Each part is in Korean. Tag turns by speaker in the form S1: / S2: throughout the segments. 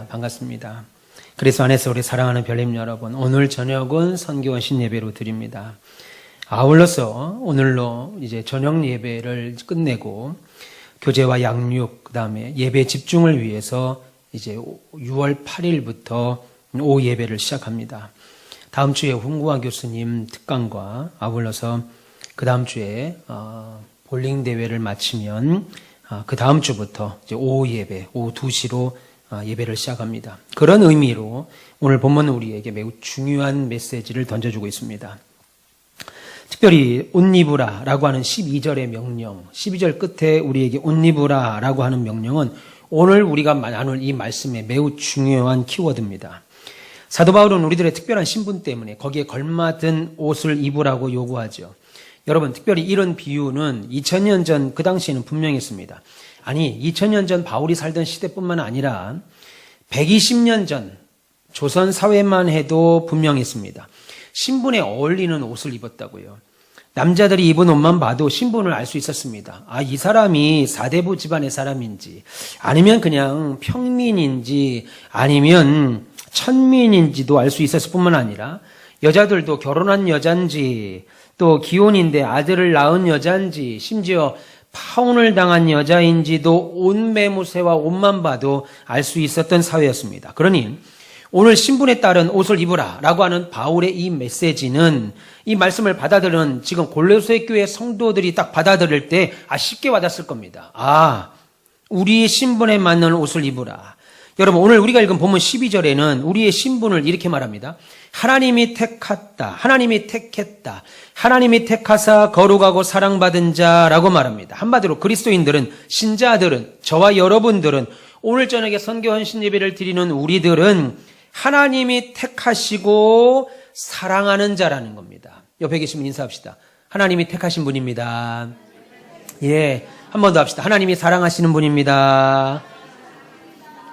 S1: 반갑습니다. 그리스도 안에서 우리 사랑하는 별님 여러분, 오늘 저녁은 선교원 신예배로 드립니다. 아울러서 오늘로 이제 저녁 예배를 끝내고 교제와 양육, 그 다음에 예배 집중을 위해서 이제 6월 8일부터 오후 예배를 시작합니다. 다음 주에 훈구와 교수님 특강과 아울러서 그 다음 주에 볼링 대회를 마치면 그 다음 주부터 이제 오후 예배, 오후 2시로 예배를 시작합니다. 그런 의미로 오늘 본문은 우리에게 매우 중요한 메시지를 던져주고 있습니다. 특별히 옷 입으라 라고 하는 12절의 명령, 12절 끝에 우리에게 옷 입으라 라고 하는 명령은 오늘 우리가 나눌 이 말씀의 매우 중요한 키워드입니다. 사도 바울은 우리들의 특별한 신분 때문에 거기에 걸맞은 옷을 입으라고 요구하죠. 여러분, 특별히 이런 비유는 2000년 전 그 당시에는 분명했습니다. 아니, 2000년 전 바울이 살던 시대뿐만 아니라 120년 전 조선 사회만 해도 분명했습니다. 신분에 어울리는 옷을 입었다고요. 남자들이 입은 옷만 봐도 신분을 알 수 있었습니다. 아, 이 사람이 사대부 집안의 사람인지, 아니면 그냥 평민인지, 아니면 천민인지도 알 수 있었을 뿐만 아니라 여자들도 결혼한 여잔지, 또 기혼인데 아들을 낳은 여잔지, 심지어 파혼을 당한 여자인지도 옷 매무새와 옷만 봐도 알 수 있었던 사회였습니다. 그러니 오늘 신분에 따른 옷을 입으라 라고 하는 바울의 이 메시지는 이 말씀을 받아들이는 지금 골로새 교회 성도들이 딱 받아들일 때 쉽게 와닿았을 겁니다. 우리의 신분에 맞는 옷을 입으라. 여러분, 오늘 우리가 읽은 본문 12절에는 우리의 신분을 이렇게 말합니다. 하나님이 택했다. 하나님이 택했다. 하나님이 택하사 거룩하고 사랑받은 자라고 말합니다. 한마디로 그리스도인들은, 신자들은, 저와 여러분들은, 오늘 저녁에 선교원 신예배를 드리는 우리들은 하나님이 택하시고 사랑하는 자라는 겁니다. 옆에 계시면 인사합시다. 하나님이 택하신 분입니다. 예, 한 번 더 합시다. 하나님이 사랑하시는 분입니다.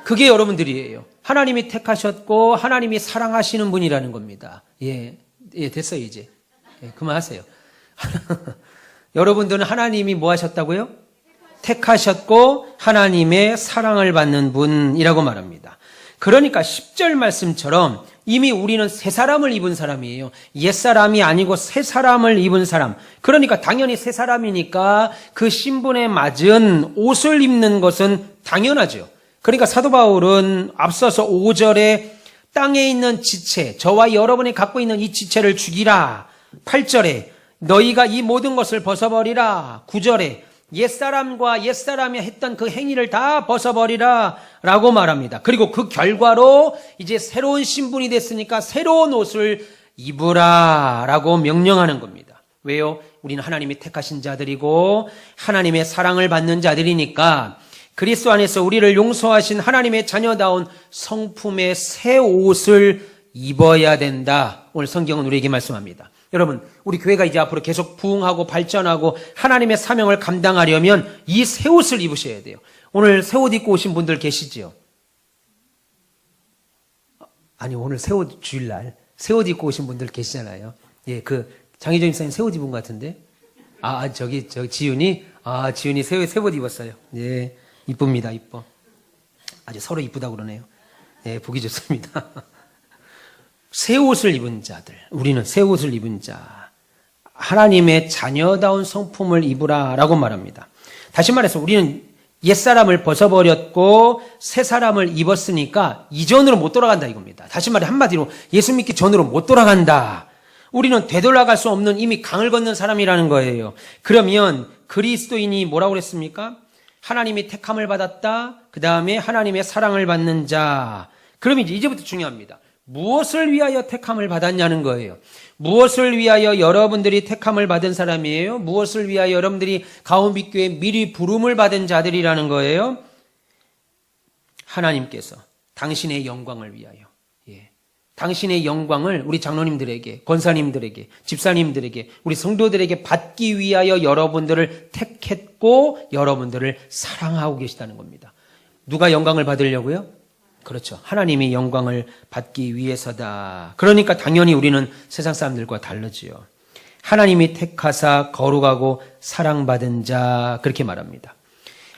S1: 그게 여러분들이에요. 하나님이 택하셨고 하나님이 사랑하시는 분이라는 겁니다. 예, 됐어요 이제. 그만하세요. 여러분들은 하나님이 뭐 하셨다고요? 택하셨고 하나님의 사랑을 받는 분이라고 말합니다. 그러니까 10절 말씀처럼 이미 우리는 새 사람을 입은 사람이에요. 옛사람이 아니고 새 사람을 입은 사람. 그러니까 당연히 새 사람이니까 그 신분에 맞은 옷을 입는 것은 당연하죠. 그러니까 사도 바울은 앞서서 5절에 땅에 있는 지체, 저와 여러분이 갖고 있는 이 지체를 죽이라. 8절에 너희가 이 모든 것을 벗어버리라. 9절에 옛사람과 옛사람이 했던 그 행위를 다 벗어버리라 라고 말합니다. 그리고 그 결과로 이제 새로운 신분이 됐으니까 새로운 옷을 입으라 라고 명령하는 겁니다. 왜요? 우리는 하나님이 택하신 자들이고 하나님의 사랑을 받는 자들이니까 그리스도 안에서 우리를 용서하신 하나님의 자녀다운 성품의 새 옷을 입어야 된다. 오늘 성경은 우리에게 말씀합니다. 여러분, 우리 교회가 이제 앞으로 계속 부흥하고 발전하고 하나님의 사명을 감당하려면 이 새 옷을 입으셔야 돼요. 오늘 새 옷 입고 오신 분들 계시지요? 아니, 오늘 새 옷 주일날 새 옷 입고 오신 분들 계시잖아요. 예, 장희정 집사님 새 옷 입은 것 같은데? 저기 지윤이? 지윤이 새 옷 입었어요. 예. 이쁩니다, 이뻐. 아주 서로 이쁘다고 그러네요. 예, 보기 좋습니다. 새 옷을 입은 자들, 우리는 새 옷을 입은 자, 하나님의 자녀다운 성품을 입으라 라고 말합니다. 다시 말해서 우리는 옛사람을 벗어버렸고 새 사람을 입었으니까 이전으로 못 돌아간다 이겁니다. 다시 말해 한마디로 예수 믿기 전으로 못 돌아간다. 우리는 되돌아갈 수 없는 이미 강을 건넌 사람이라는 거예요. 그러면 그리스도인이 뭐라고 그랬습니까? 하나님이 택함을 받았다. 그 다음에 하나님의 사랑을 받는 자. 그럼 이제부터 중요합니다. 무엇을 위하여 택함을 받았냐는 거예요. 무엇을 위하여 여러분들이 택함을 받은 사람이에요? 무엇을 위하여 여러분들이 가온빛교회 미리 부름을 받은 자들이라는 거예요? 하나님께서 당신의 영광을 위하여. 당신의 영광을 우리 장로님들에게, 권사님들에게, 집사님들에게, 우리 성도들에게 받기 위하여 여러분들을 택했고 여러분들을 사랑하고 계시다는 겁니다. 누가 영광을 받으려고요? 그렇죠. 하나님이 영광을 받기 위해서다. 그러니까 당연히 우리는 세상 사람들과 다르지요. 하나님이 택하사 거룩하고 사랑받은 자, 그렇게 말합니다.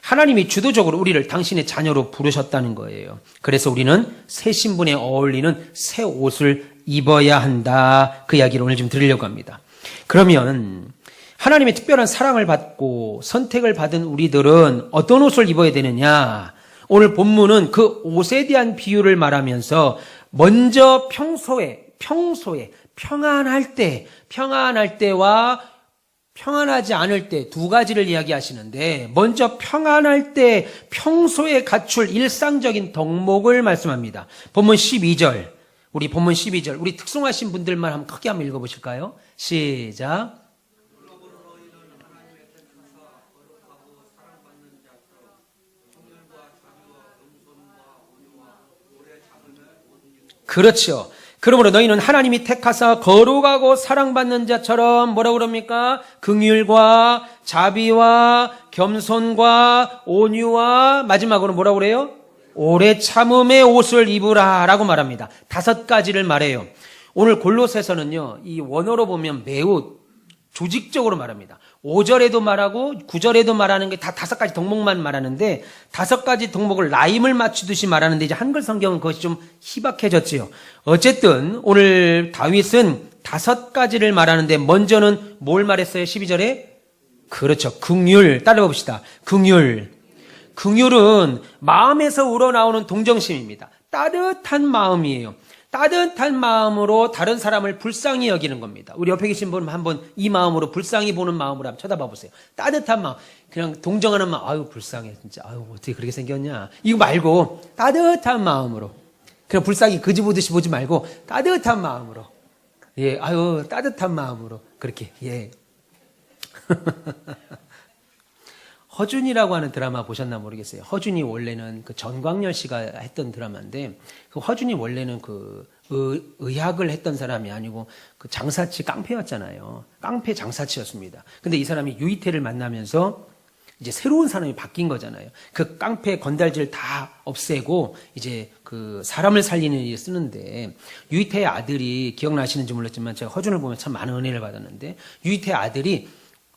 S1: 하나님이 주도적으로 우리를 당신의 자녀로 부르셨다는 거예요. 그래서 우리는 새 신분에 어울리는 새 옷을 입어야 한다. 그 이야기를 오늘 좀 드리려고 합니다. 그러면 하나님의 특별한 사랑을 받고 선택을 받은 우리들은 어떤 옷을 입어야 되느냐? 오늘 본문은 그 옷에 대한 비유를 말하면서 먼저 평소에 평안할 때와 평안하지 않을 때 두 가지를 이야기하시는데, 먼저 평안할 때 평소에 갖출 일상적인 덕목을 말씀합니다. 본문 12절, 우리 특송하신 분들만 한번 크게 한번 읽어보실까요? 시작. 그렇죠. 그러므로 너희는 하나님이 택하사 거룩하고 사랑받는 자처럼 뭐라고 그럽니까? 긍휼과 자비와 겸손과 온유와 마지막으로 뭐라고 그래요? 오래 참음의 옷을 입으라 라고 말합니다. 5가지를 말해요. 오늘 골로새서는요, 이 원어로 보면 매우 조직적으로 말합니다. 5절에도 말하고 9절에도 말하는 게 다 5가지 덕목만 말하는데, 5가지 덕목을 라임을 맞추듯이 말하는데, 이제 한글 성경은 그것이 좀 희박해졌지요. 어쨌든 오늘 다윗은 5가지를 말하는데, 먼저는 뭘 말했어요? 12절에? 그렇죠. 긍휼. 따라해 봅시다. 긍휼. 긍휼은 마음에서 우러나오는 동정심입니다. 따뜻한 마음이에요. 따뜻한 마음으로 다른 사람을 불쌍히 여기는 겁니다. 우리 옆에 계신 분 한번 이 마음으로, 불쌍히 보는 마음으로 한번 쳐다봐 보세요. 따뜻한 마음, 그냥 동정하는 마음. 아유 불쌍해 진짜, 아유 어떻게 그렇게 생겼냐, 이거 말고 따뜻한 마음으로, 그냥 불쌍히 그지 보듯이 보지 말고 따뜻한 마음으로, 예, 아유 따뜻한 마음으로 그렇게, 예. 허준이라고 하는 드라마 보셨나 모르겠어요. 허준이 원래는 그 전광열 씨가 했던 드라마인데, 그 허준이 원래는 그 의학을 했던 사람이 아니고 그 장사치 깡패였잖아요. 깡패 장사치였습니다. 근데 이 사람이 유이태를 만나면서 이제 새로운 사람이 바뀐 거잖아요. 그 깡패 건달들 다 없애고 이제 그 사람을 살리는 일에 쓰는데, 유이태의 아들이, 기억나시는지 몰랐지만 제가 허준을 보면 참 많은 은혜를 받았는데, 유이태의 아들이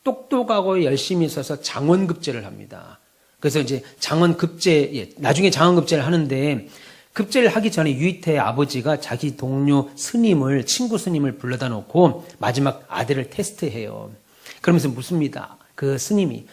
S1: 똑똑하고 열심히 있어서 장원급제를 합니다. 그래서 이제 장원급제, 예, 나중에 장원급제를 하는데, 급제를 하기 전에 유이태의 아버지가 자기 동료 스님을, 친구 스님을 불러다 놓고 마지막 아들을 테스트해요. 그러면서 묻습니다. 그 스님이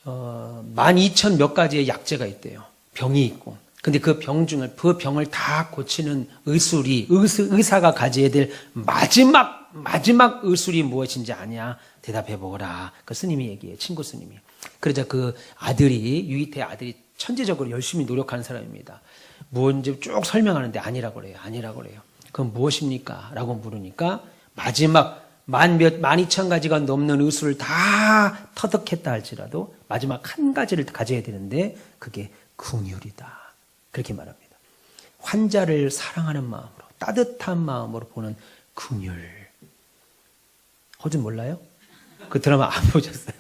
S1: 12,000 몇 가지의 약재가 있대요. 병이 있고. 근데 그 병을 다 고치는 의사가 가져야 될 마지막 의술이 무엇인지 아냐? 대답해 보거라. 그 스님이 얘기해요. 친구 스님이. 그러자 그 아들이, 유이태의 아들이 천재적으로 열심히 노력하는 사람입니다. 뭔지 쭉 설명하는데 아니라고 그래요. 그럼 무엇입니까? 라고 물으니까 마지막 12,000가지가 넘는 의술을 다 터득했다 할지라도 마지막 한 가지를 가져야 되는데, 그게 긍휼이다. 그렇게 말합니다. 환자를 사랑하는 마음으로, 따뜻한 마음으로 보는 긍휼. 허준 몰라요? 그 드라마 안 보셨어요?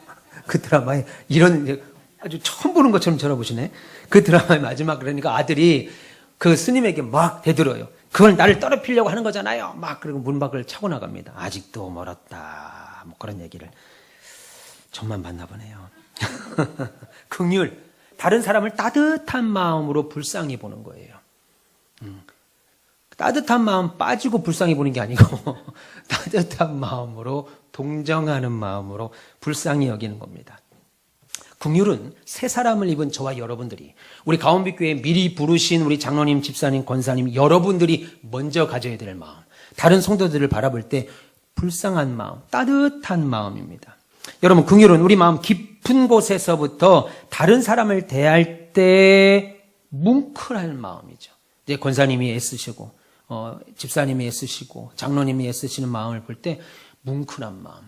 S1: 그 드라마에 이런, 아주 처음 보는 것처럼 쳐다보시네. 그 드라마의 마지막, 그러니까 아들이 그 스님에게 막 대들어요. 그걸 나를 떨어뜨리려고 하는 거잖아요. 막, 그리고 문 밖을 차고 나갑니다. 아직도 멀었다. 뭐 그런 얘기를. 저만 봤나 보네요. 긍휼. 다른 사람을 따뜻한 마음으로 불쌍히 보는 거예요. 따뜻한 마음 빠지고 불쌍히 보는 게 아니고 따뜻한 마음으로, 동정하는 마음으로 불쌍히 여기는 겁니다. 긍휼은 새 사람을 입은 저와 여러분들이, 우리 가온빛교회 미리 부르신 우리 장로님, 집사님, 권사님 여러분들이 먼저 가져야 될 마음, 다른 성도들을 바라볼 때 불쌍한 마음, 따뜻한 마음입니다. 여러분, 긍휼은 우리 마음 깊은 곳에서부터 다른 사람을 대할 때 뭉클한 마음이죠. 이제 권사님이 애쓰시고 집사님이 애쓰시고 장로님이 애쓰시는 마음을 볼 때 뭉클한 마음,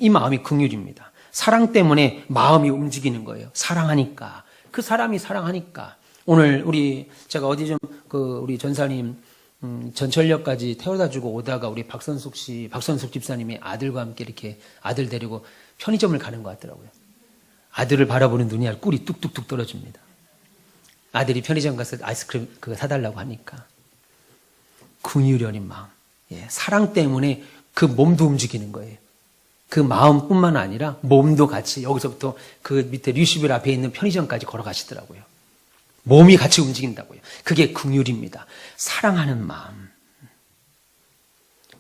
S1: 이 마음이 긍휼입니다. 사랑 때문에 마음이 움직이는 거예요. 사랑하니까, 그 사람이 사랑하니까. 오늘 제가 어디 좀 우리 전사님 전철역까지 태워다주고 오다가 우리 박선숙 집사님이 아들과 함께 이렇게 아들 데리고 편의점을 가는 것 같더라고요. 아들을 바라보는 눈이 아주 꿀이 뚝뚝뚝 떨어집니다. 아들이 편의점 가서 아이스크림 그거 사달라고 하니까. 긍휼이 어린 마음. 예, 사랑 때문에 그 몸도 움직이는 거예요. 그 마음뿐만 아니라 몸도 같이 여기서부터 그 밑에 류시빌 앞에 있는 편의점까지 걸어가시더라고요. 몸이 같이 움직인다고요. 그게 긍휼입니다. 사랑하는 마음.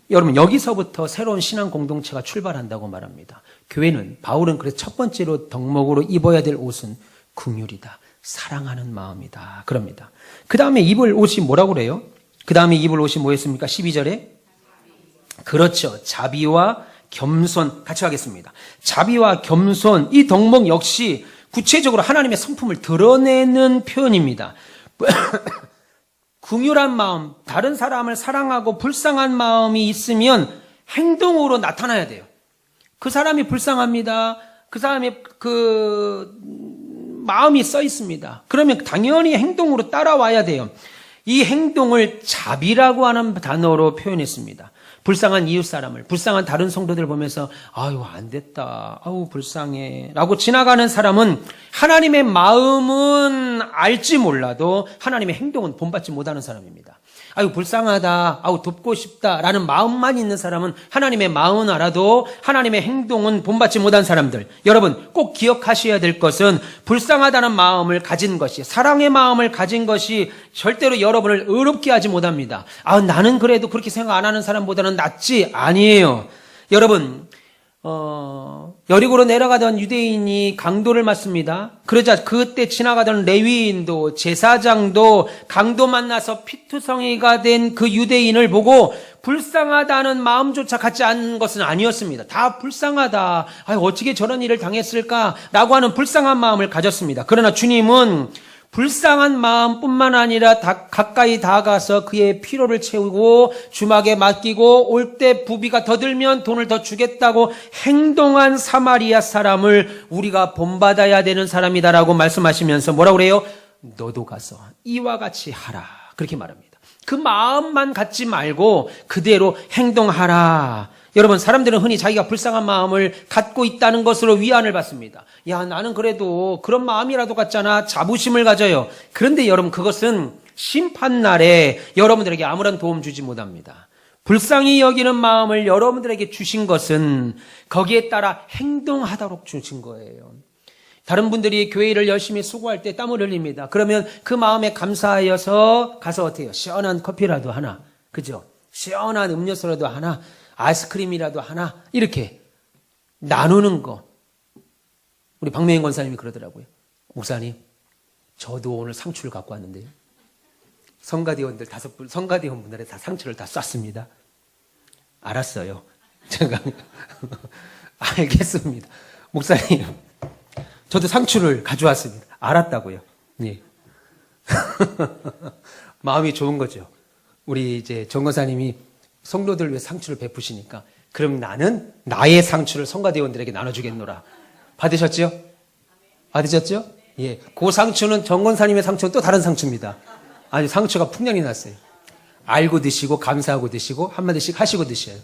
S1: 여러분, 여기서부터 새로운 신앙 공동체가 출발한다고 말합니다. 교회는, 바울은 그래서 첫 번째로 덕목으로 입어야 될 옷은 긍휼이다. 사랑하는 마음이다. 그럽니다. 그 다음에 입을 옷이 뭐라고 그래요? 그 다음에 입을 옷이 뭐였습니까? 12절에? 그렇죠. 자비와 겸손. 같이 하겠습니다. 자비와 겸손. 이 덕목 역시 구체적으로 하나님의 성품을 드러내는 표현입니다. 긍휼한 마음, 다른 사람을 사랑하고 불쌍한 마음이 있으면 행동으로 나타나야 돼요. 그 사람이 불쌍합니다. 그 사람의 마음이 써 있습니다. 그러면 당연히 행동으로 따라와야 돼요. 이 행동을 자비라고 하는 단어로 표현했습니다. 불쌍한 이웃 사람을, 불쌍한 다른 성도들 보면서 아유 안 됐다, 아우 불쌍해 라고 지나가는 사람은 하나님의 마음은 알지 몰라도 하나님의 행동은 본받지 못하는 사람입니다. 아유 불쌍하다, 아우 돕고 싶다라는 마음만 있는 사람은 하나님의 마음은 알아도 하나님의 행동은 본받지 못한 사람들. 여러분 꼭 기억하셔야 될 것은 불쌍하다는 마음을 가진 것이, 사랑의 마음을 가진 것이 절대로 여러분을 의롭게 하지 못합니다. 아 나는 그래도 그렇게 생각 안 하는 사람보다는 낫지. 아니에요. 여러분 여리고로 내려가던 유대인이 강도를 맞습니다. 그러자 그때 지나가던 레위인도 제사장도 강도 만나서 피투성이가 된 그 유대인을 보고 불쌍하다는 마음조차 갖지 않은 것은 아니었습니다. 다 불쌍하다. 어떻게 저런 일을 당했을까라고 하는 불쌍한 마음을 가졌습니다. 그러나 주님은 불쌍한 마음뿐만 아니라 가까이 다가가서 그의 피로를 채우고 주막에 맡기고 올 때 부비가 더 들면 돈을 더 주겠다고 행동한 사마리아 사람을 우리가 본받아야 되는 사람이다라고 말씀하시면서 뭐라고 그래요? 너도 가서 이와 같이 하라. 그렇게 말합니다. 그 마음만 갖지 말고 그대로 행동하라. 여러분 사람들은 흔히 자기가 불쌍한 마음을 갖고 있다는 것으로 위안을 받습니다. 야 나는 그래도 그런 마음이라도 갖잖아. 자부심을 가져요. 그런데 여러분 그것은 심판날에 여러분들에게 아무런 도움 주지 못합니다. 불쌍히 여기는 마음을 여러분들에게 주신 것은 거기에 따라 행동하도록 주신 거예요. 다른 분들이 교회를 열심히 수고할 때 땀을 흘립니다. 그러면 그 마음에 감사하여서 가서 어떻게 해요? 시원한 커피라도 하나, 그죠? 시원한 음료수라도 하나, 아이스크림이라도 하나 이렇게 나누는 거. 우리 박명인 권사님이 그러더라고요. 목사님 저도 오늘 상추를 갖고 왔는데요. 성가대원들 5분, 성가대원분들의 다 상추를 다 쐈습니다. 알았어요. 제가 알겠습니다. 목사님 저도 상추를 가져왔습니다. 알았다고요. 예. 마음이 좋은 거죠. 우리 이제 정 권사님이 성도들 위해 상추를 베푸시니까 그럼 나는 나의 상추를 성가대원들에게 나눠주겠노라. 받으셨죠? 받으셨죠? 예. 그 상추는 정 권사님의 상추는 또 다른 상추입니다. 아주 상추가 풍년이 났어요. 알고 드시고 감사하고 드시고 한마디씩 하시고 드셔요.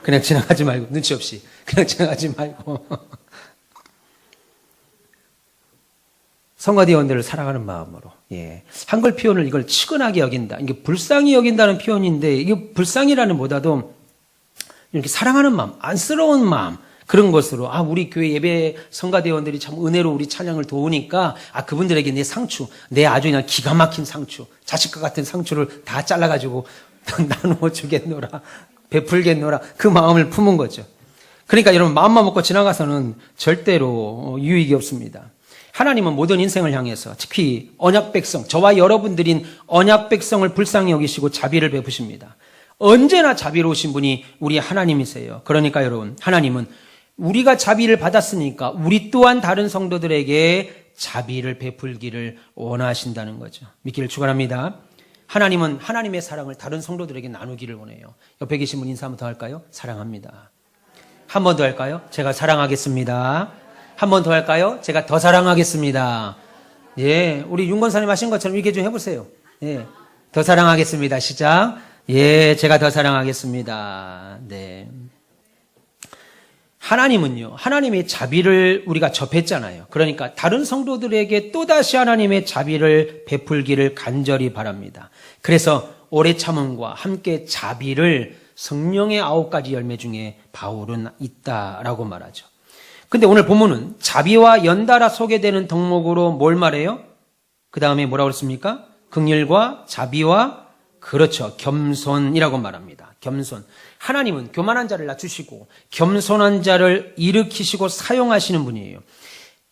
S1: 그냥 지나가지 말고 눈치 없이 그냥 지나가지 말고 성가대원들을 사랑하는 마음으로. 예. 한글 표현을 이걸 치근하게 여긴다. 이게 불쌍히 여긴다는 표현인데 이게 불쌍이라는 보다도 이렇게 사랑하는 마음, 안쓰러운 마음 그런 것으로 우리 교회 예배 성가대원들이 참 은혜로 우리 찬양을 도우니까 그분들에게 내 상추, 내 아주 그냥 기가 막힌 상추, 자식과 같은 상추를 다 잘라가지고 나누어 주겠노라, 베풀겠노라 그 마음을 품은 거죠. 그러니까 여러분 마음만 먹고 지나가서는 절대로 유익이 없습니다. 하나님은 모든 인생을 향해서 특히 언약 백성, 저와 여러분들인 언약 백성을 불쌍히 여기시고 자비를 베푸십니다. 언제나 자비로우신 분이 우리 하나님이세요. 그러니까 여러분, 하나님은 우리가 자비를 받았으니까 우리 또한 다른 성도들에게 자비를 베풀기를 원하신다는 거죠. 믿기를 축원합니다. 하나님은 하나님의 사랑을 다른 성도들에게 나누기를 원해요. 옆에 계신 분 인사 한번 더 할까요? 사랑합니다. 한 번 더 할까요? 제가 사랑하겠습니다. 한 번 더 할까요? 제가 더 사랑하겠습니다. 예, 우리 윤건사님 하신 것처럼 이렇게 좀 해보세요. 예, 더 사랑하겠습니다. 시작. 예, 제가 더 사랑하겠습니다. 네. 하나님은요, 하나님의 자비를 우리가 접했잖아요. 그러니까 다른 성도들에게 또다시 하나님의 자비를 베풀기를 간절히 바랍니다. 그래서 오래 참음과 함께 자비를 성령의 9가지 열매 중에 바울은 있다라고 말하죠. 근데 오늘 본문은 자비와 연달아 소개되는 덕목으로 뭘 말해요? 그 다음에 뭐라고 그랬습니까? 긍휼과 자비와 그렇죠. 겸손이라고 말합니다. 겸손. 하나님은 교만한 자를 낮추시고 겸손한 자를 일으키시고 사용하시는 분이에요.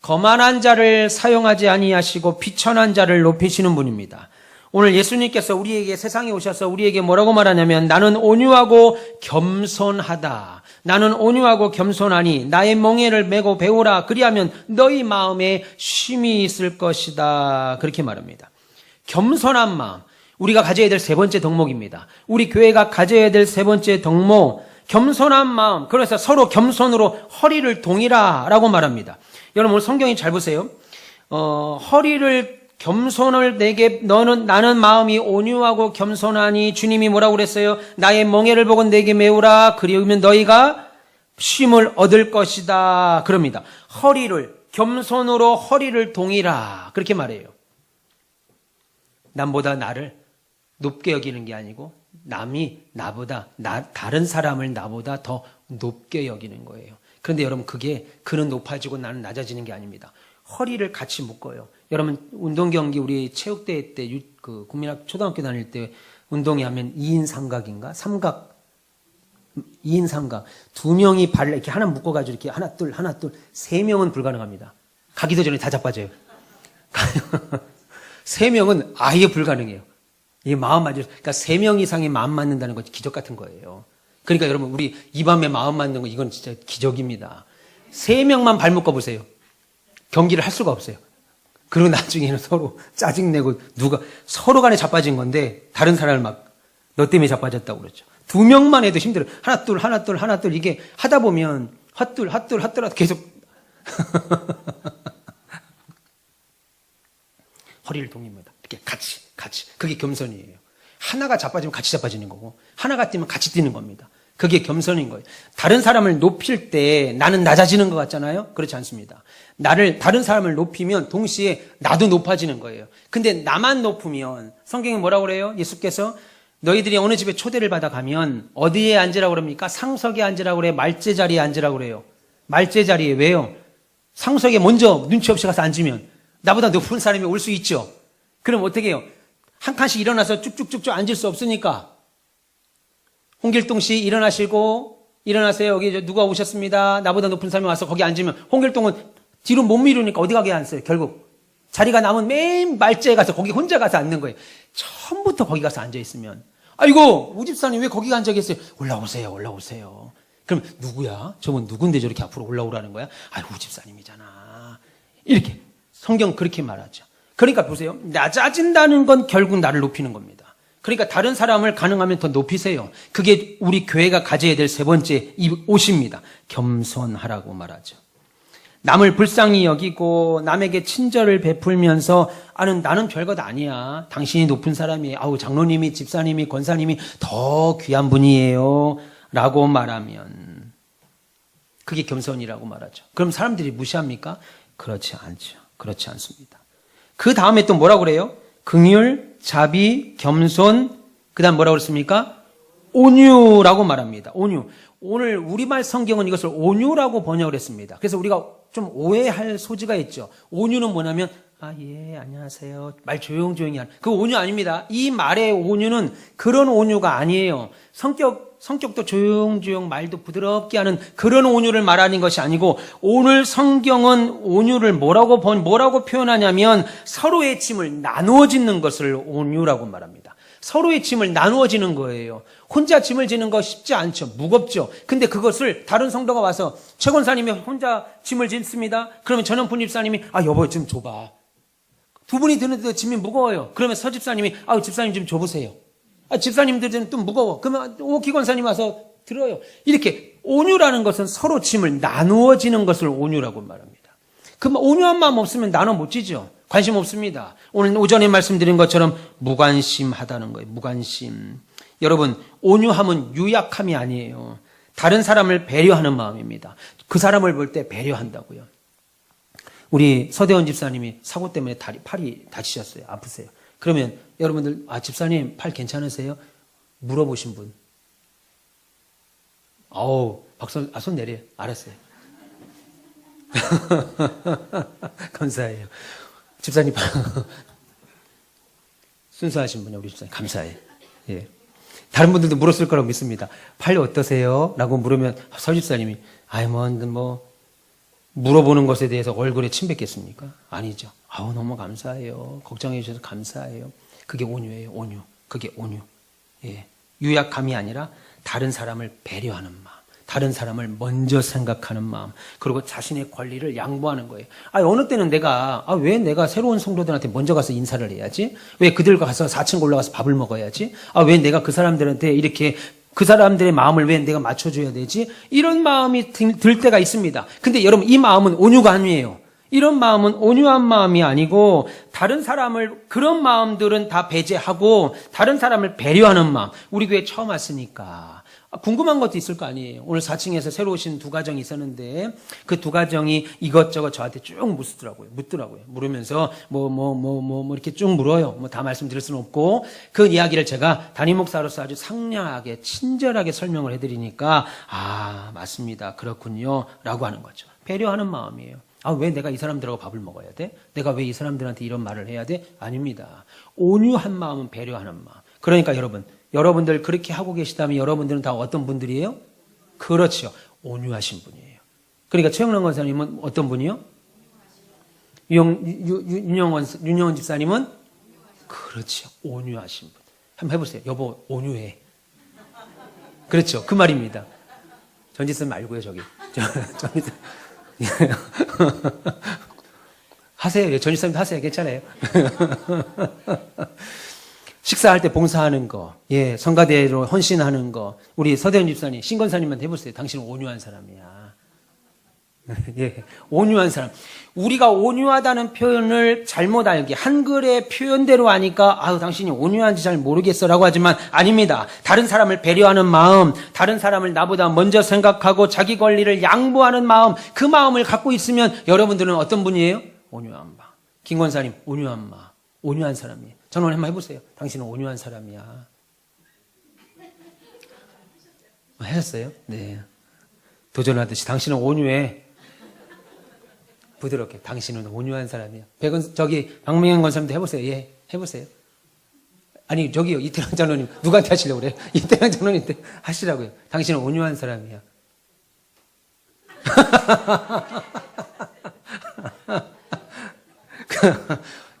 S1: 거만한 자를 사용하지 아니하시고 비천한 자를 높이시는 분입니다. 오늘 예수님께서 우리에게 세상에 오셔서 우리에게 뭐라고 말하냐면 나는 온유하고 겸손하다. 나는 온유하고 겸손하니 나의 멍에를 메고 배우라. 그리하면 너희 마음에 쉼이 있을 것이다. 그렇게 말합니다. 겸손한 마음. 우리가 가져야 될 세 번째 덕목입니다. 우리 교회가 가져야 될 세 번째 덕목. 겸손한 마음. 그래서 서로 겸손으로 허리를 동이라 라고 말합니다. 여러분 오늘 성경이 잘 보세요. 겸손을 내게 나는 마음이 온유하고 겸손하니 주님이 뭐라고 그랬어요? 나의 멍에를 보고 내게 메우라. 그리우면 너희가 쉼을 얻을 것이다. 그럽니다. 겸손으로 허리를 동이라. 그렇게 말해요. 남보다 나를 높게 여기는 게 아니고 남이 다른 사람을 나보다 더 높게 여기는 거예요. 그런데 여러분 그는 높아지고 나는 낮아지는 게 아닙니다. 허리를 같이 묶어요. 여러분 운동 경기 우리 체육대회 때 국민학 초등학교 다닐 때 운동회 하면 2인 삼각인가? 2인 삼각. 두 명이 발을 이렇게 하나 묶어가지고 이렇게 하나 둘 세 명은 불가능합니다. 가기도 전에 다 자빠져요. 세 명은 아예 불가능해요. 이 마음 맞을, 그러니까 3명 이상의 마음 맞는다는 건 기적 같은 거예요. 그러니까 여러분, 우리 이 밤에 마음 맞는 거, 이건 진짜 기적입니다. 3명만 발 묶어보세요. 경기를 할 수가 없어요. 그리고 나중에는 서로 짜증내고 서로 간에 자빠진 건데, 다른 사람을 너 때문에 자빠졌다고 그러죠. 2명만 해도 힘들어요. 하나, 둘, 이게 하다 보면, 핫둘, 계속. 허리를 동입니다. 이렇게 같이. 그게 겸손이에요. 하나가 자빠지면 같이 자빠지는 거고, 하나가 뛰면 같이 뛰는 겁니다. 그게 겸손인 거예요. 다른 사람을 높일 때 나는 낮아지는 것 같잖아요? 그렇지 않습니다. 다른 사람을 높이면 동시에 나도 높아지는 거예요. 근데 나만 높으면, 성경에 뭐라고 그래요? 예수께서 너희들이 어느 집에 초대를 받아 가면 어디에 앉으라고 그럽니까? 상석에 앉으라고 그래요? 말제 자리에 앉으라고 그래요? 말제 자리에. 왜요? 상석에 먼저 눈치 없이 가서 앉으면 나보다 높은 사람이 올 수 있죠. 그럼 어떻게 해요? 한 칸씩 일어나서 쭉쭉쭉쭉 앉을 수 없으니까. 홍길동 씨 일어나세요. 여기 누가 오셨습니다. 나보다 높은 사람이 와서 거기 앉으면 홍길동은 뒤로 못 미루니까 어디 가게 앉아요. 결국 자리가 남은 맨 말제에 가서 거기 혼자 가서 앉는 거예요. 처음부터 거기 가서 앉아 있으면, 아이고 우 집사님 왜 거기 앉아 계세요? 올라오세요. 그럼 누구야? 저분 누군데 저렇게 앞으로 올라오라는 거야? 우 집사님이잖아. 이렇게 성경 그렇게 말하죠. 그러니까 보세요. 낮아진다는 건 결국 나를 높이는 겁니다. 그러니까 다른 사람을 가능하면 더 높이세요. 그게 우리 교회가 가져야 될 세 번째 옷입니다. 겸손하라고 말하죠. 남을 불쌍히 여기고 남에게 친절을 베풀면서 나는 별것 아니야. 당신이 높은 사람이에요. 장로님이, 집사님이, 권사님이 더 귀한 분이에요. 라고 말하면 그게 겸손이라고 말하죠. 그럼 사람들이 무시합니까? 그렇지 않죠. 그렇지 않습니다. 그 다음에 또 뭐라고 그래요? 긍휼, 자비, 겸손, 그 다음 뭐라고 그랬습니까? 온유라고 말합니다. 온유. 오늘 우리말 성경은 이것을 온유라고 번역을 했습니다. 그래서 우리가 좀 오해할 소지가 있죠. 온유는 뭐냐면, 예, 안녕하세요. 말 조용조용히 하는. 그 온유 아닙니다. 이 말의 온유는 그런 온유가 아니에요. 성격도 조용조용 말도 부드럽게 하는 그런 온유를 말하는 것이 아니고, 오늘 성경은 온유를 뭐라고 표현하냐면 서로의 짐을 나누어 짓는 것을 온유라고 말합니다. 서로의 짐을 나누어 지는 거예요. 혼자 짐을 지는 거 쉽지 않죠. 무겁죠. 근데 그것을 다른 성도가 와서 최 권사님이 혼자 짐을 짓습니다. 그러면 전현푼 집사님이 여보 좀 줘봐. 두 분이 드는데도 짐이 무거워요. 그러면 서 집사님이 집사님 좀 줘보세요. 집사님들은 좀 무거워. 그러면 오기 권사님 와서 들어요. 이렇게 온유라는 것은 서로 짐을 나누어지는 것을 온유라고 말합니다. 그럼 온유한 마음 없으면 나눠 못 지죠. 관심 없습니다. 오늘 오전에 말씀드린 것처럼 무관심하다는 거예요. 무관심. 여러분, 온유함은 유약함이 아니에요. 다른 사람을 배려하는 마음입니다. 그 사람을 볼 때 배려한다고요. 우리 서대원 집사님이 사고 때문에 팔이 다치셨어요. 아프세요. 그러면 여러분들 집사님 팔 괜찮으세요? 물어보신 분. 아우, 박수, 손 내려요. 알았어요. 감사해요. 집사님, 순수하신 분이요, 우리 집사님. 감사해요. 예. 다른 분들도 물었을 거라고 믿습니다. 팔 어떠세요? 라고 물으면, 서 집사님이, 물어보는 것에 대해서 얼굴에 침 뱉겠습니까? 아니죠. 아우, 너무 감사해요. 걱정해 주셔서 감사해요. 그게 온유예요, 온유. 그게 온유. 예. 유약함이 아니라 다른 사람을 배려하는 마음. 다른 사람을 먼저 생각하는 마음. 그리고 자신의 권리를 양보하는 거예요. 어느 때는 왜 내가 새로운 성도들한테 먼저 가서 인사를 해야지? 왜 그들과 가서 4층 올라가서 밥을 먹어야지? 왜 내가 그 사람들한테 이렇게 그 사람들의 마음을 왜 내가 맞춰줘야 되지? 이런 마음이 들 때가 있습니다. 근데 여러분, 이 마음은 온유가 아니에요. 이런 마음은 온유한 마음이 아니고, 다른 사람을, 그런 마음들은 다 배제하고, 다른 사람을 배려하는 마음. 우리 교회 처음 왔으니까. 궁금한 것도 있을 거 아니에요. 오늘 4층에서 새로 오신 두 가정이 있었는데, 그 두 가정이 이것저것 저한테 쭉 묻더라고요. 물으면서, 이렇게 쭉 물어요. 다 말씀드릴 수는 없고, 그 이야기를 제가 담임 목사로서 아주 상냥하게, 친절하게 설명을 해드리니까, 맞습니다. 그렇군요. 라고 하는 거죠. 배려하는 마음이에요. 왜 내가 이 사람들하고 밥을 먹어야 돼? 내가 왜 이 사람들한테 이런 말을 해야 돼? 아닙니다. 온유한 마음은 배려하는 마음. 그러니까 여러분들 그렇게 하고 계시다면 여러분들은 다 어떤 분들이에요? 그렇죠. 온유하신 분이에요. 그러니까 최영란 권사님은 어떤 분이요? 윤영원 집사님은? 그렇죠. 온유하신 분. 한번 해보세요. 여보, 온유해. 그렇죠. 그 말입니다. 전지선 말고요, 저기. 전지선. 하세요. 전지선도 하세요. 괜찮아요. 식사할 때 봉사하는 거, 성가대로 헌신하는 거, 우리 서대현 집사님, 신권사님한테 해보세요. 당신은 온유한 사람이야. 온유한 사람. 우리가 온유하다는 표현을 잘못 알게, 한글의 표현대로 하니까, 당신이 온유한지 잘 모르겠어라고 하지만, 아닙니다. 다른 사람을 배려하는 마음, 다른 사람을 나보다 먼저 생각하고 자기 권리를 양보하는 마음, 그 마음을 갖고 있으면 여러분들은 어떤 분이에요? 온유한 마음. 김권사님, 온유한 마음. 온유한 사람이에요. 전원 한번 해보세요. 당신은 온유한 사람이야. 하셨어요? 네. 도전하듯이 당신은 온유해. 부드럽게. 당신은 온유한 사람이야. 박명현 권사님도 해보세요. 예, 해보세요. 아니, 저기요. 이태랑 장로님. 누구한테 하시려고 그래요? 이태랑 장로님한테 하시라고요. 당신은 온유한 사람이야.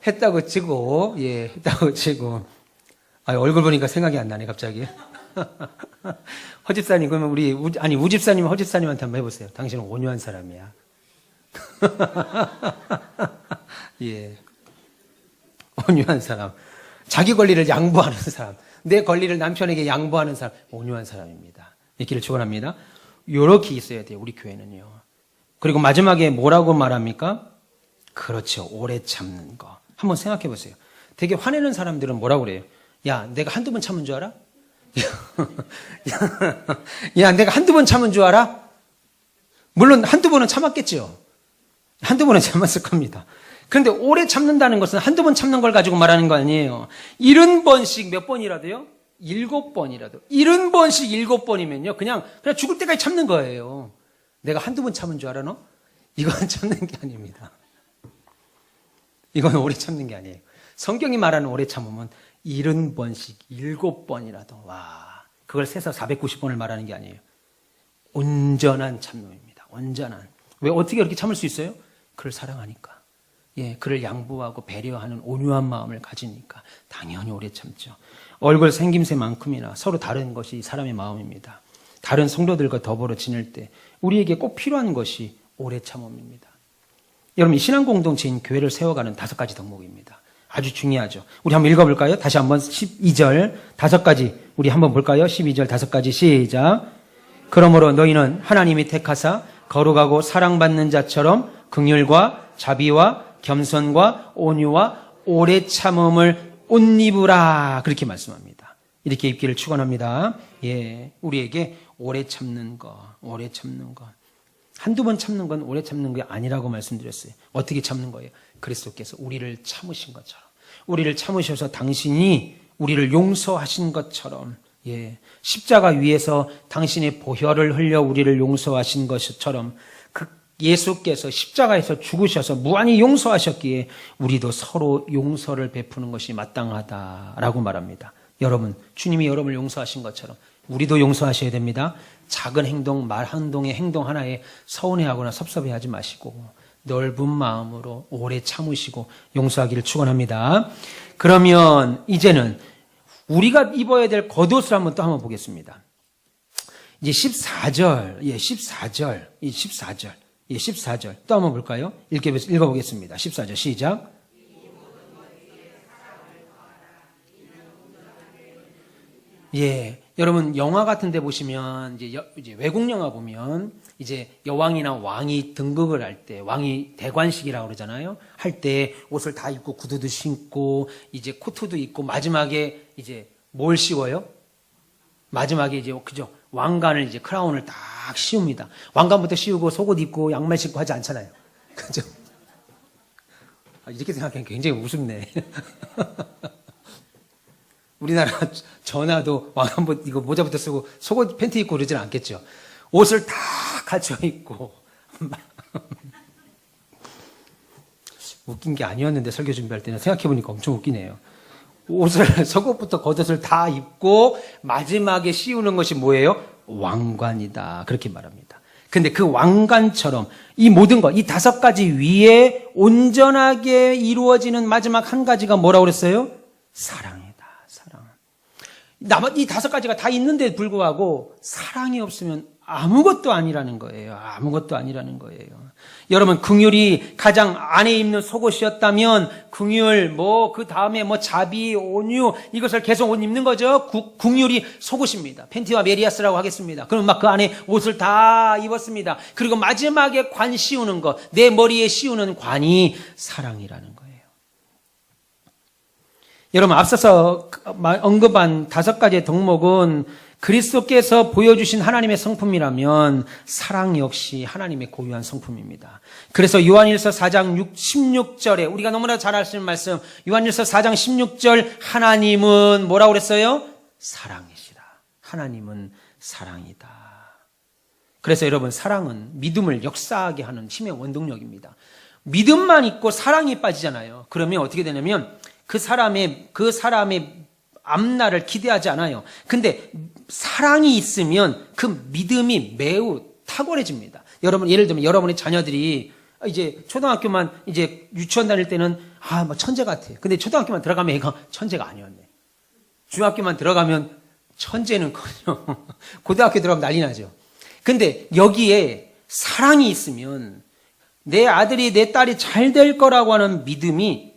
S1: 했다고 치고, 했다고 치고. 얼굴 보니까 생각이 안 나네, 갑자기. 허집사님, 그러면 우집사님, 허집사님한테 한번 해보세요. 당신은 온유한 사람이야. 온유한 사람. 자기 권리를 양보하는 사람. 내 권리를 남편에게 양보하는 사람. 온유한 사람입니다. 있기를 축원합니다. 요렇게 있어야 돼요, 우리 교회는요. 그리고 마지막에 뭐라고 말합니까? 그렇죠. 오래 참는 거. 한번 생각해 보세요. 되게 화내는 사람들은 뭐라고 그래요? 야, 내가 한두 번 참은 줄 알아? 야, 내가 한두 번 참은 줄 알아? 물론 한두 번은 참았겠죠. 한두 번은 참았을 겁니다. 그런데 오래 참는다는 것은 한두 번 참는 걸 가지고 말하는 거 아니에요. 70번씩 몇 번이라도요? 7번이라도. 70번씩 7번이면요. 그냥 죽을 때까지 참는 거예요. 내가 한두 번 참은 줄 알아, 너? 이건 참는 게 아닙니다. 이건 오래 참는 게 아니에요. 성경이 말하는 오래 참음은 70번씩 7번이라도 그걸 세서 490번을 말하는 게 아니에요. 온전한 참음입니다. 온전한. 왜 어떻게 그렇게 참을 수 있어요? 그를 사랑하니까. 그를 양보하고 배려하는 온유한 마음을 가지니까 당연히 오래 참죠. 얼굴 생김새만큼이나 서로 다른 것이 사람의 마음입니다. 다른 성도들과 더불어 지낼 때 우리에게 꼭 필요한 것이 오래 참음입니다. 여러분, 이 신앙 공동체인 교회를 세워가는 5가지 덕목입니다. 아주 중요하죠. 우리 한번 읽어볼까요? 다시 한번 12절 5가지 우리 한번 볼까요? 12절 5가지 시작. 그러므로 너희는 하나님이 택하사 거룩하고 사랑받는 자처럼 긍휼과 자비와 겸손과 온유와 오래 참음을 옷 입으라. 그렇게 말씀합니다. 이렇게 입기를 축원합니다. 우리에게 오래 참는 거. 한두 번 참는 건 오래 참는 게 아니라고 말씀드렸어요. 어떻게 참는 거예요? 그리스도께서 우리를 참으신 것처럼, 우리를 참으셔서 당신이 우리를 용서하신 것처럼 예, 십자가 위에서 당신의 보혈을 흘려 우리를 용서하신 것처럼 그 예수께서 십자가에서 죽으셔서 무한히 용서하셨기에 우리도 서로 용서를 베푸는 것이 마땅하다라고 말합니다. 여러분, 주님이 여러분을 용서하신 것처럼 우리도 용서하셔야 됩니다. 작은 행동, 말 행동의 행동 하나에 서운해하거나 섭섭해하지 마시고 넓은 마음으로 오래 참으시고 용서하기를 축원합니다. 그러면 이제는 우리가 입어야 될 겉옷을 한번 또 한번 보겠습니다. 이제 14절, 14절 또 한번 볼까요? 읽어보겠습니다. 14절 시작. 예, 여러분 영화 같은 데 보시면 이제 외국 영화 보면 이제 여왕이나 왕이 등극을 할 때 왕이 대관식이라고 그러잖아요. 할 때 옷을 다 입고 구두도 신고 이제 코트도 입고 마지막에 이제 뭘 씌워요? 마지막에 이제 그죠? 왕관을 이제 크라운을 딱 씌웁니다. 왕관부터 씌우고 속옷 입고 양말 신고 하지 않잖아요. 그죠? 이렇게 생각하면 굉장히 우습네. 우리나라 전화도 왕관부터 이거 모자부터 쓰고 속옷 팬티 입고 그러지는 않겠죠. 옷을 다 갖춰 입고 웃긴 게 아니었는데 설교 준비할 때는 생각해보니까 엄청 웃기네요. 옷을 속옷부터 겉옷을 다 입고 마지막에 씌우는 것이 뭐예요? 왕관이다. 그렇게 말합니다. 근데 그 왕관처럼 이 모든 것, 이 5가지 위에 온전하게 이루어지는 마지막 한 가지가 뭐라고 그랬어요? 사랑이다. 사랑. 이 5가지가 다 있는데 불구하고 사랑이 없으면 아무것도 아니라는 거예요. 아무것도 아니라는 거예요. 여러분, 긍휼이 가장 안에 입는 속옷이었다면 긍휼, 그 다음에 자비, 온유 이것을 계속 옷 입는 거죠. 긍휼이 속옷입니다. 팬티와 메리아스라고 하겠습니다. 그럼 막 그 안에 옷을 다 입었습니다. 그리고 마지막에 관 씌우는 것, 내 머리에 씌우는 관이 사랑이라는 거예요. 여러분, 앞서서 언급한 5가지의 덕목은 그리스도께서 보여주신 하나님의 성품이라면 사랑 역시 하나님의 고유한 성품입니다. 그래서 요한일서 4장 16절에 우리가 너무나 잘 아시는 말씀, 요한일서 4장 16절 하나님은 뭐라고 그랬어요? 사랑이시라. 하나님은 사랑이다. 그래서 여러분, 사랑은 믿음을 역사하게 하는 힘의 원동력입니다. 믿음만 있고 사랑이 빠지잖아요. 그러면 어떻게 되냐면 그 사람의 앞날을 기대하지 않아요. 근데 사랑이 있으면 그 믿음이 매우 탁월해집니다. 여러분, 예를 들면 여러분의 자녀들이 이제 초등학교만 이제 유치원 다닐 때는 천재 같아. 근데 초등학교만 들어가면 얘가 천재가 아니었네. 중학교만 들어가면 천재는커녕 고등학교 들어가면 난리 나죠. 근데 여기에 사랑이 있으면 내 아들이 내 딸이 잘 될 거라고 하는 믿음이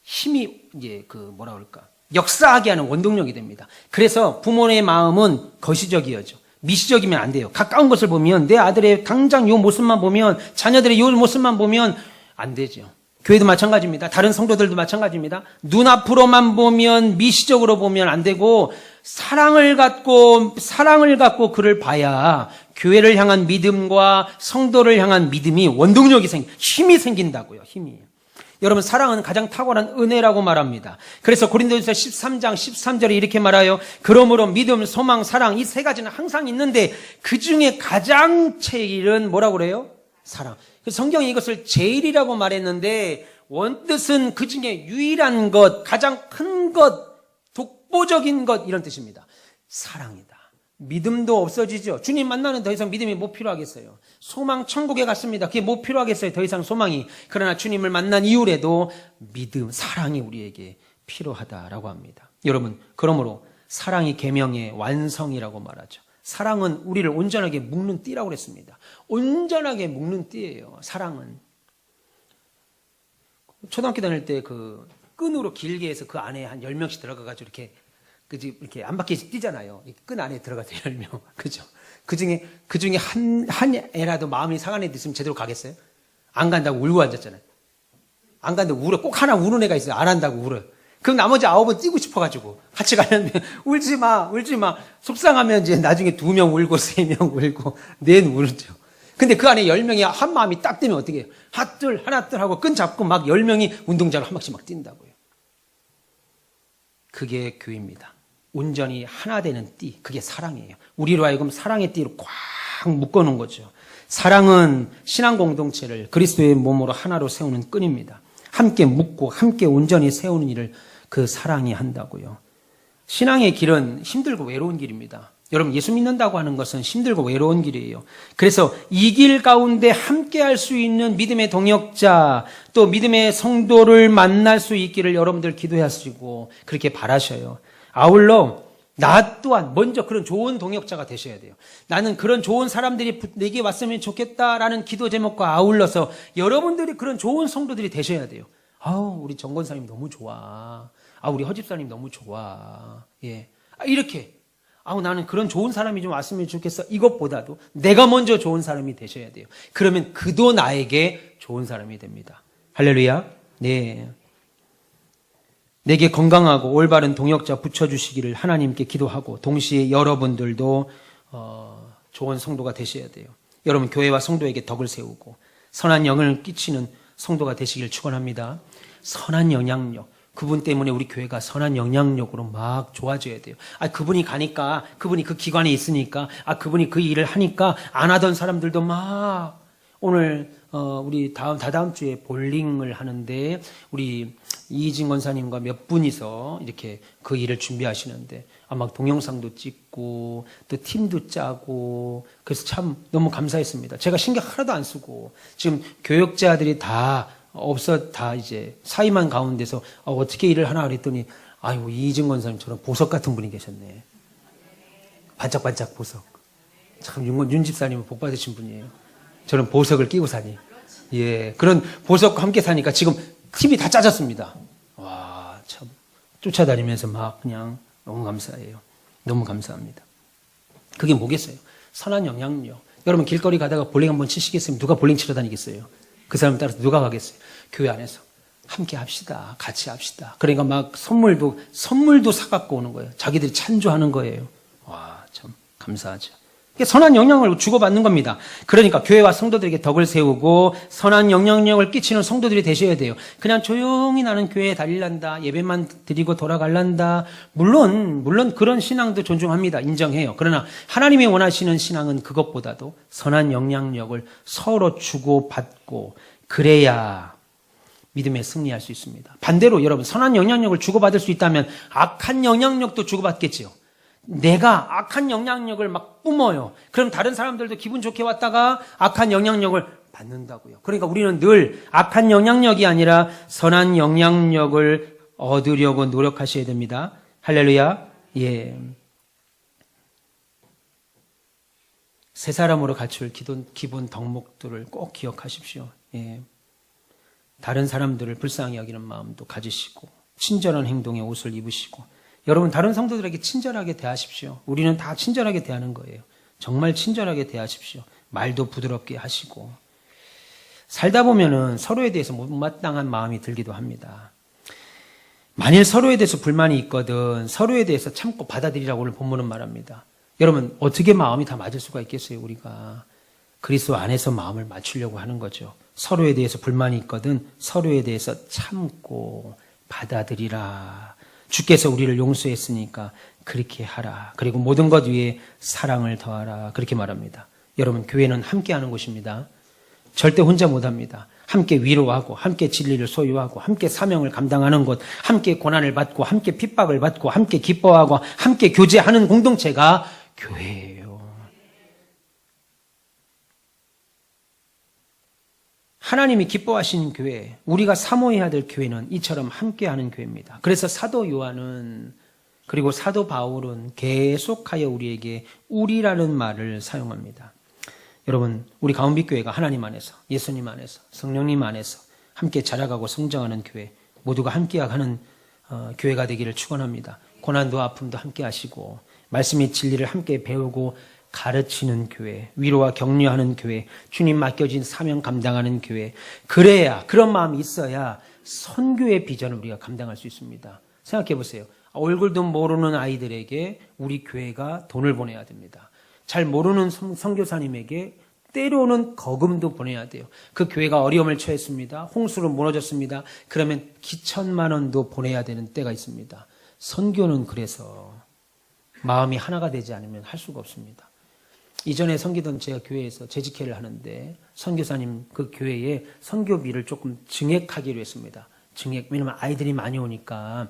S1: 힘이 이제 뭐라 그럴까? 역사하게 하는 원동력이 됩니다. 그래서 부모의 마음은 거시적이어죠. 미시적이면 안 돼요. 가까운 것을 보면 내 아들의 당장 요 모습만 보면 자녀들의 요 모습만 보면 안 되죠. 교회도 마찬가지입니다. 다른 성도들도 마찬가지입니다. 눈앞으로만 보면 미시적으로 보면 안 되고 사랑을 갖고 그를 봐야 교회를 향한 믿음과 성도를 향한 믿음이 원동력이 힘이 생긴다고요. 힘이. 여러분, 사랑은 가장 탁월한 은혜라고 말합니다. 그래서 고린도전서 13장 13절에 이렇게 말해요. 그러므로 믿음, 소망, 사랑 이 3가지는 항상 있는데 그 중에 가장 제일은 뭐라고 그래요? 사랑. 성경이 이것을 제일이라고 말했는데 원뜻은 그 중에 유일한 것, 가장 큰 것, 독보적인 것 이런 뜻입니다. 사랑이다. 믿음도 없어지죠. 주님 만나는 더 이상 믿음이 못 필요하겠어요. 소망 천국에 갔습니다. 그게 못 필요하겠어요. 더 이상 소망이. 그러나 주님을 만난 이후에도 믿음, 사랑이 우리에게 필요하다라고 합니다. 여러분, 그러므로 사랑이 계명의 완성이라고 말하죠. 사랑은 우리를 온전하게 묶는 띠라고 그랬습니다. 온전하게 묶는 띠예요. 사랑은. 초등학교 다닐 때 그 끈으로 길게 해서 그 안에 한 10명씩 들어가가지고 이렇게 안 바퀴씩 뛰잖아요. 끈 안에 들어가서 10명. 그죠? 그 중에 한 애라도 마음이 상한 애도 있으면 제대로 가겠어요? 안 간다고 울고 앉았잖아요. 안 간다고 울어. 꼭 하나 우는 애가 있어요. 안 한다고 울어요. 그럼 나머지 9은 뛰고 싶어가지고 같이 가면 울지 마. 속상하면 이제 나중에 2명 울고 3명 울고 4는 울죠. 근데 그 안에 10명이 한 마음이 딱 되면 어떻게 해요? 하나 둘 하고 끈 잡고 막 10명이 운동장을 한 바퀴씩 막 뛴다고요. 그게 교회입니다. 온전히 하나 되는 띠, 그게 사랑이에요. 우리로 하여금 사랑의 띠로 꽉 묶어놓은 거죠. 사랑은 신앙 공동체를 그리스도의 몸으로 하나로 세우는 끈입니다. 함께 묶고 함께 온전히 세우는 일을 그 사랑이 한다고요. 신앙의 길은 힘들고 외로운 길입니다. 여러분, 예수 믿는다고 하는 것은 힘들고 외로운 길이에요. 그래서 이 길 가운데 함께 할 수 있는 믿음의 동역자, 또 믿음의 성도를 만날 수 있기를 여러분들 기도하시고 그렇게 바라셔요. 아울러 나 또한 먼저 그런 좋은 동역자가 되셔야 돼요. 나는 그런 좋은 사람들이 내게 왔으면 좋겠다라는 기도 제목과 아울러서 여러분들이 그런 좋은 성도들이 되셔야 돼요. 아우, 우리 정 권사님 너무 좋아. 아, 우리 허 집사님 너무 좋아. 예. 이렇게. 아우, 나는 그런 좋은 사람이 좀 왔으면 좋겠어. 이것보다도 내가 먼저 좋은 사람이 되셔야 돼요. 그러면 그도 나에게 좋은 사람이 됩니다. 할렐루야. 네. 내게 건강하고 올바른 동역자 붙여주시기를 하나님께 기도하고 동시에 여러분들도 좋은 성도가 되셔야 돼요. 여러분, 교회와 성도에게 덕을 세우고 선한 영향을 끼치는 성도가 되시길 축원합니다. 선한 영향력. 그분 때문에 우리 교회가 선한 영향력으로 막 좋아져야 돼요. 아, 그분이 가니까, 그분이 그 기관에 있으니까, 아, 그분이 그 일을 하니까 안 하던 사람들도 막 오늘 우리 다다음 주에 볼링을 하는데 우리 이진 권사님과 몇 분이서 이렇게 그 일을 준비하시는데 막 동영상도 찍고 또 팀도 짜고 그래서 참 너무 감사했습니다. 제가 신경 하나도 안 쓰고 지금 교역자들이 다 이제 사임한 가운데서 어떻게 일을 하나 그랬더니 아이고, 이진 권사님처럼 보석 같은 분이 계셨네. 반짝반짝 보석. 참 윤 집사님은 복 받으신 분이에요. 저는 보석을 끼고 사니. 예, 그런 보석과 함께 사니까 지금 팀이 다 짜졌습니다. 와, 참 쫓아다니면서 막 그냥 너무 감사해요. 너무 감사합니다. 그게 뭐겠어요? 선한 영향력. 여러분, 길거리 가다가 볼링 한번 치시겠어요? 누가 볼링 치러 다니겠어요? 그 사람 따라서 누가 가겠어요? 교회 안에서 함께 합시다. 같이 합시다. 그러니까 막 선물도 사갖고 오는 거예요. 자기들이 찬조하는 거예요. 와, 참 감사하죠. 선한 영향을 주고받는 겁니다. 그러니까 교회와 성도들에게 덕을 세우고 선한 영향력을 끼치는 성도들이 되셔야 돼요. 그냥 조용히 나는 교회에 다닐란다, 예배만 드리고 돌아갈란다. 물론 그런 신앙도 존중합니다. 인정해요. 그러나 하나님이 원하시는 신앙은 그것보다도 선한 영향력을 서로 주고받고 그래야 믿음에 승리할 수 있습니다. 반대로 여러분, 선한 영향력을 주고받을 수 있다면 악한 영향력도 주고받겠지요. 내가 악한 영향력을 막 뿜어요. 그럼 다른 사람들도 기분 좋게 왔다가 악한 영향력을 받는다고요. 그러니까 우리는 늘 악한 영향력이 아니라 선한 영향력을 얻으려고 노력하셔야 됩니다. 할렐루야. 예. 세 사람으로 갖출 기본 덕목들을 꼭 기억하십시오. 예. 다른 사람들을 불쌍히 여기는 마음도 가지시고 친절한 행동의 옷을 입으시고 여러분, 다른 성도들에게 친절하게 대하십시오. 우리는 다 친절하게 대하는 거예요. 정말 친절하게 대하십시오. 말도 부드럽게 하시고. 살다 보면은 서로에 대해서 못마땅한 마음이 들기도 합니다. 만일 서로에 대해서 불만이 있거든 서로에 대해서 참고 받아들이라고 오늘 본문은 말합니다. 여러분, 어떻게 마음이 다 맞을 수가 있겠어요? 우리가 그리스도 안에서 마음을 맞추려고 하는 거죠. 서로에 대해서 불만이 있거든 서로에 대해서 참고 받아들이라. 주께서 우리를 용서했으니까 그렇게 하라. 그리고 모든 것 위에 사랑을 더하라. 그렇게 말합니다. 여러분, 교회는 함께하는 곳입니다. 절대 혼자 못합니다. 함께 위로하고 함께 진리를 소유하고 함께 사명을 감당하는 곳, 함께 고난을 받고 함께 핍박을 받고 함께 기뻐하고 함께 교제하는 공동체가 교회예요. 하나님이 기뻐하시는 교회, 우리가 사모해야 될 교회는 이처럼 함께하는 교회입니다. 그래서 사도 요한은 그리고 사도 바울은 계속하여 우리에게 우리라는 말을 사용합니다. 여러분, 우리 가운빛교회가 하나님 안에서, 예수님 안에서, 성령님 안에서 함께 자라가고 성장하는 교회, 모두가 함께하는 교회가 되기를 축원합니다. 고난도 아픔도 함께 하시고 말씀의 진리를 함께 배우고 가르치는 교회, 위로와 격려하는 교회, 주님 맡겨진 사명 감당하는 교회. 그래야, 그런 마음이 있어야 선교의 비전을 우리가 감당할 수 있습니다. 생각해 보세요. 얼굴도 모르는 아이들에게 우리 교회가 돈을 보내야 됩니다. 잘 모르는 선교사님에게 때로는 거금도 보내야 돼요. 그 교회가 어려움을 처했습니다. 홍수로 무너졌습니다. 그러면 기천만 원도 보내야 되는 때가 있습니다. 선교는 그래서 마음이 하나가 되지 않으면 할 수가 없습니다. 이전에 섬기던 제가 교회에서 재직회를 하는데 선교사님 그 교회에 선교비를 조금 증액하기로 했습니다. 증액. 왜냐면 아이들이 많이 오니까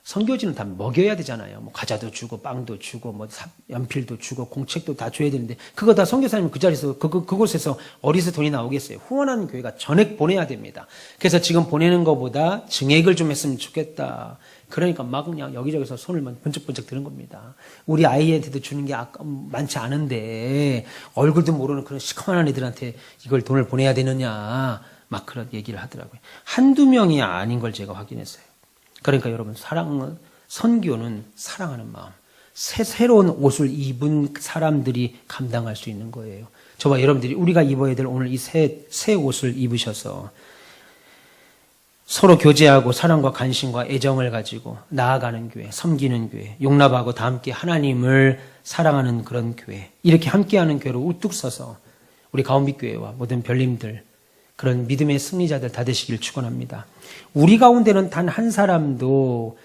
S1: 선교지는 다 먹여야 되잖아요. 뭐 과자도 주고 빵도 주고 뭐 연필도 주고 공책도 다 줘야 되는데 그거 다 선교사님 그 자리에서 그곳에서 어디서 돈이 나오겠어요. 후원하는 교회가 전액 보내야 됩니다. 그래서 지금 보내는 것보다 증액을 좀 했으면 좋겠다. 그러니까 막 그냥 여기저기서 손을 번쩍번쩍 드는 겁니다. 우리 아이한테도 주는 게 많지 않은데 얼굴도 모르는 그런 시커먼 애들한테 이걸 돈을 보내야 되느냐 막 그런 얘기를 하더라고요. 한두 명이 아닌 걸 제가 확인했어요. 그러니까 여러분 선교는 사랑하는 마음. 새로운 옷을 입은 사람들이 감당할 수 있는 거예요. 저와 여러분들이 우리가 입어야 될 오늘 이 새 옷을 입으셔서 서로 교제하고 사랑과 관심과 애정을 가지고 나아가는 교회, 섬기는 교회, 용납하고 다 함께 하나님을 사랑하는 그런 교회, 이렇게 함께하는 교회로 우뚝 서서 우리 가온빛교회와 모든 별님들 그런 믿음의 승리자들 다 되시길 축원합니다. 우리 가운데는 단 한 사람도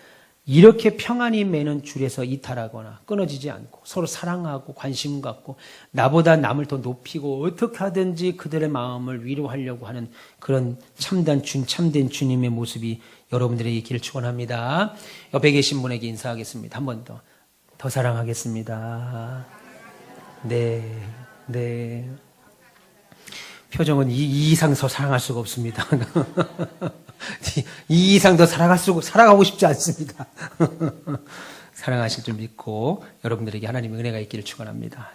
S1: 이렇게 평안이 매는 줄에서 이탈하거나 끊어지지 않고 서로 사랑하고 관심 갖고 나보다 남을 더 높이고 어떻게 하든지 그들의 마음을 위로하려고 하는 그런 참된 주님의 모습이 여러분들에게 있기를 축원합니다. 옆에 계신 분에게 인사하겠습니다. 한 번 더 사랑하겠습니다. 네. 표정은 이 이상 더 사랑할 수가 없습니다. 이 이상 더 살아가고 싶지 않습니다. 사랑하실 줄 믿고 여러분들에게 하나님의 은혜가 있기를 축원합니다.